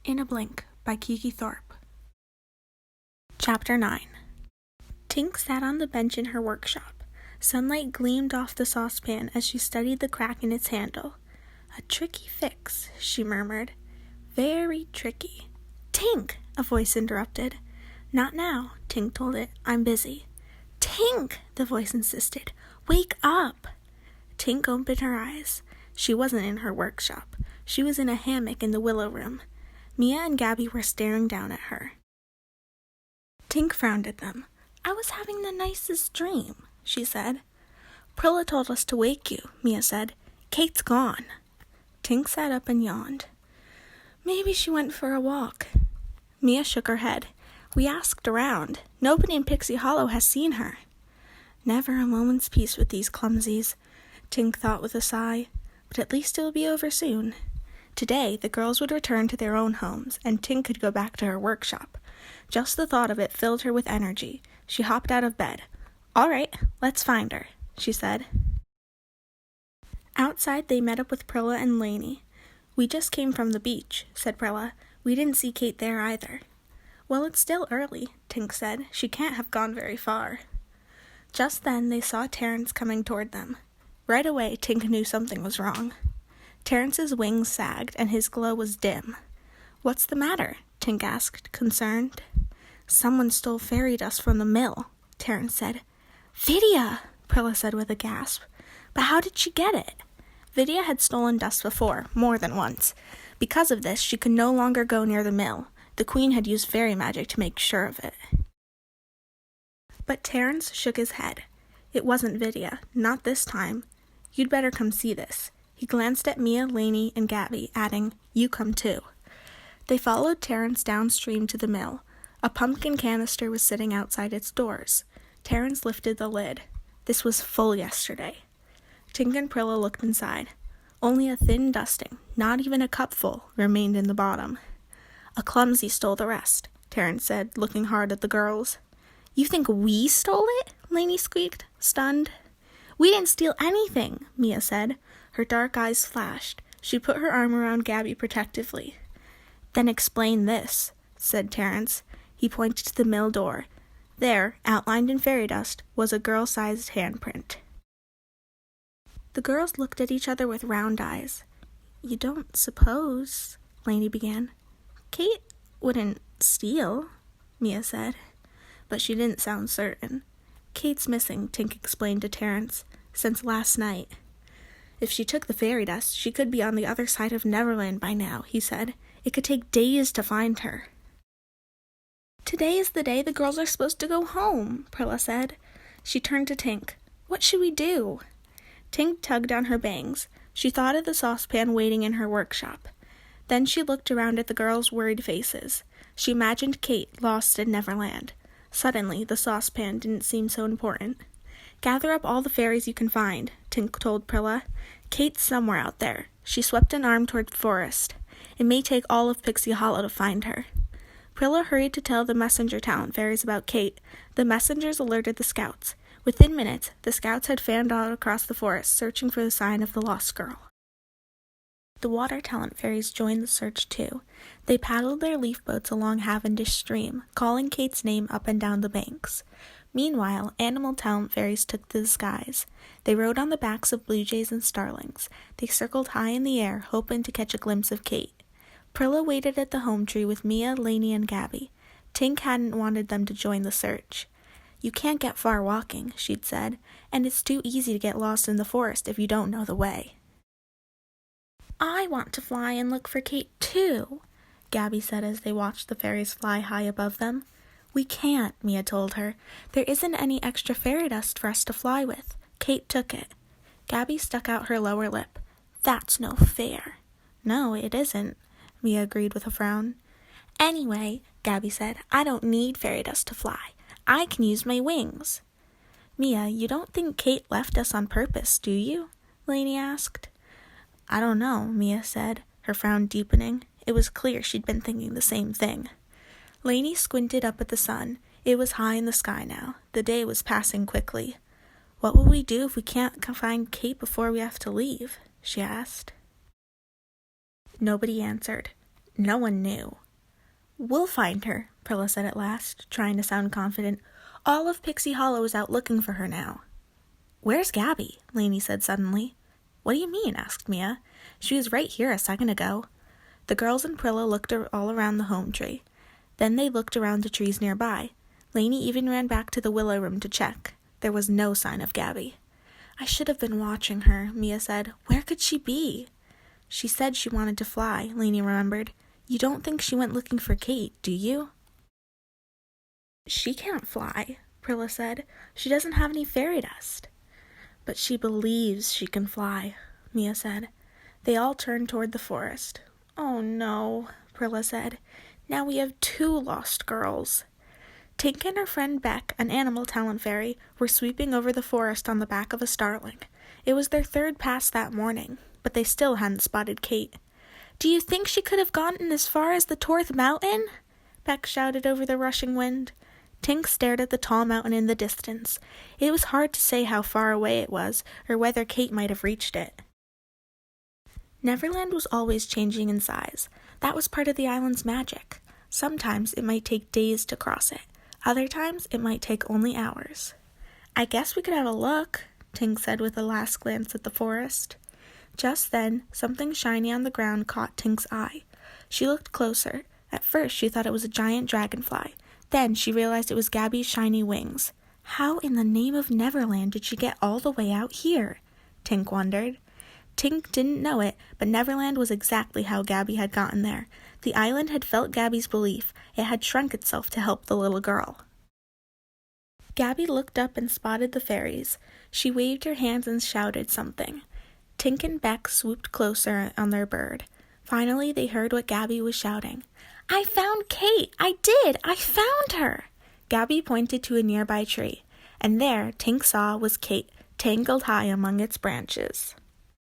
In a Blink by Kiki Thorpe. Chapter 9. Tink sat on the bench in her workshop. Sunlight gleamed off the saucepan as she studied the crack in its handle. "A tricky fix," she murmured. "Very tricky." "Tink!" a voice interrupted. "Not now," Tink told it. "I'm busy." "Tink!" the voice insisted. "Wake up!" Tink opened her eyes. She wasn't in her workshop. She was in a hammock in the willow room. Mia and Gabby were staring down at her. Tink frowned at them. "I was having the nicest dream," she said. "Prilla told us to wake you," Mia said. "Kate's gone." Tink sat up and yawned. "Maybe she went for a walk." Mia shook her head. "We asked around. Nobody in Pixie Hollow has seen her." Never a moment's peace with these clumsies, Tink thought with a sigh. But at least it will be over soon. Today, the girls would return to their own homes, and Tink could go back to her workshop. Just the thought of it filled her with energy. She hopped out of bed. "All right, let's find her," she said. Outside, they met up with Prilla and Lainey. "We just came from the beach," said Prilla. "We didn't see Kate there either." "Well, it's still early," Tink said. "She can't have gone very far." Just then, they saw Terrence coming toward them. Right away, Tink knew something was wrong. Terrence's wings sagged, and his glow was dim. "What's the matter?" Tink asked, concerned. "Someone stole fairy dust from the mill," Terrence said. "Vidya!" Prilla said with a gasp. "But how did she get it?" Vidya had stolen dust before, more than once. Because of this, she could no longer go near the mill. The queen had used fairy magic to make sure of it. But Terrence shook his head. It wasn't Vidya, not this time. "You'd better come see this." He glanced at Mia, Lainey, and Gabby, adding, "You come too." They followed Terrence downstream to the mill. A pumpkin canister was sitting outside its doors. Terrence lifted the lid. This was full yesterday. Tink and Prilla looked inside. Only a thin dusting, not even a cupful, remained in the bottom. "A clumsy stole the rest," Terrence said, looking hard at the girls. "You think we stole it?" Lainey squeaked, stunned. "We didn't steal anything," Mia said. Her dark eyes flashed. She put her arm around Gabby protectively. "Then explain this," said Terrence. He pointed to the mill door. There, outlined in fairy dust, was a girl-sized handprint. The girls looked at each other with round eyes. "You don't suppose," Lainey began. "Kate wouldn't steal," Mia said. But she didn't sound certain. "Kate's missing," Tink explained to Terrence, "since last night." "If she took the fairy dust, she could be on the other side of Neverland by now," he said. "It could take days to find her." "Today is the day the girls are supposed to go home," Prilla said. She turned to Tink. "What should we do?" Tink tugged on her bangs. She thought of the saucepan waiting in her workshop. Then she looked around at the girls' worried faces. She imagined Kate lost in Neverland. Suddenly, the saucepan didn't seem so important. "Gather up all the fairies you can find," Tink told Prilla. "Kate's somewhere out there." She swept an arm toward the forest. "It may take all of Pixie Hollow to find her." Prilla hurried to tell the messenger talent fairies about Kate. The messengers alerted the scouts. Within minutes, the scouts had fanned out across the forest, searching for the sign of the lost girl. The water talent fairies joined the search too. They paddled their leaf boats along Cavendish Stream, calling Kate's name up and down the banks. Meanwhile, animal talent fairies took to the skies. They rode on the backs of blue jays and starlings. They circled high in the air, hoping to catch a glimpse of Kate. Prilla waited at the home tree with Mia, Lainey, and Gabby. Tink hadn't wanted them to join the search. "You can't get far walking," she'd said, "and it's too easy to get lost in the forest if you don't know the way." "I want to fly and look for Kate too," Gabby said as they watched the fairies fly high above them. "We can't," Mia told her. "There isn't any extra fairy dust for us to fly with. Kate took it." Gabby stuck out her lower lip. "That's no fair." "No, it isn't," Mia agreed with a frown. "Anyway," Gabby said, "I don't need fairy dust to fly. I can use my wings." "Mia, you don't think Kate left us on purpose, do you?" Lainey asked. "I don't know," Mia said, her frown deepening. It was clear she'd been thinking the same thing. Lainey squinted up at the sun. It was high in the sky now. The day was passing quickly. "What will we do if we can't find Kate before we have to leave?" she asked. Nobody answered. No one knew. "We'll find her," Prilla said at last, trying to sound confident. "All of Pixie Hollow is out looking for her now." "Where's Gabby?" Lainey said suddenly. "What do you mean?" asked Mia. "She was right here a second ago." The girls and Prilla looked all around the home tree. Then they looked around the trees nearby. Lainey even ran back to the willow room to check. There was no sign of Gabby. "I should have been watching her," Mia said. "Where could she be?" "She said she wanted to fly," Lainey remembered. "You don't think she went looking for Kate, do you?" "She can't fly," Prilla said. "She doesn't have any fairy dust." "But she believes she can fly," Mia said. They all turned toward the forest. "Oh no," Prilla said. "Now we have 2 lost girls." Tink and her friend Beck, an animal talent fairy, were sweeping over the forest on the back of a starling. It was their 3rd pass that morning, but they still hadn't spotted Kate. "Do you think she could have gotten as far as the Thorpe mountain?" Beck shouted over the rushing wind. Tink stared at the tall mountain in the distance. It was hard to say how far away it was, or whether Kate might have reached it. Neverland was always changing in size. That was part of the island's magic. Sometimes it might take days to cross it. Other times it might take only hours. "I guess we could have a look," Tink said with a last glance at the forest. Just then, something shiny on the ground caught Tink's eye. She looked closer. At first she thought it was a giant dragonfly. Then she realized it was Gabby's shiny wings. How in the name of Neverland did she get all the way out here? Tink wondered. Tink didn't know it, but Neverland was exactly how Gabby had gotten there. The island had felt Gabby's belief. It had shrunk itself to help the little girl. Gabby looked up and spotted the fairies. She waved her hands and shouted something. Tink and Beck swooped closer on their bird. Finally, they heard what Gabby was shouting. "I found Kate! I did! I found her!" Gabby pointed to a nearby tree, and there Tink saw was Kate, tangled high among its branches.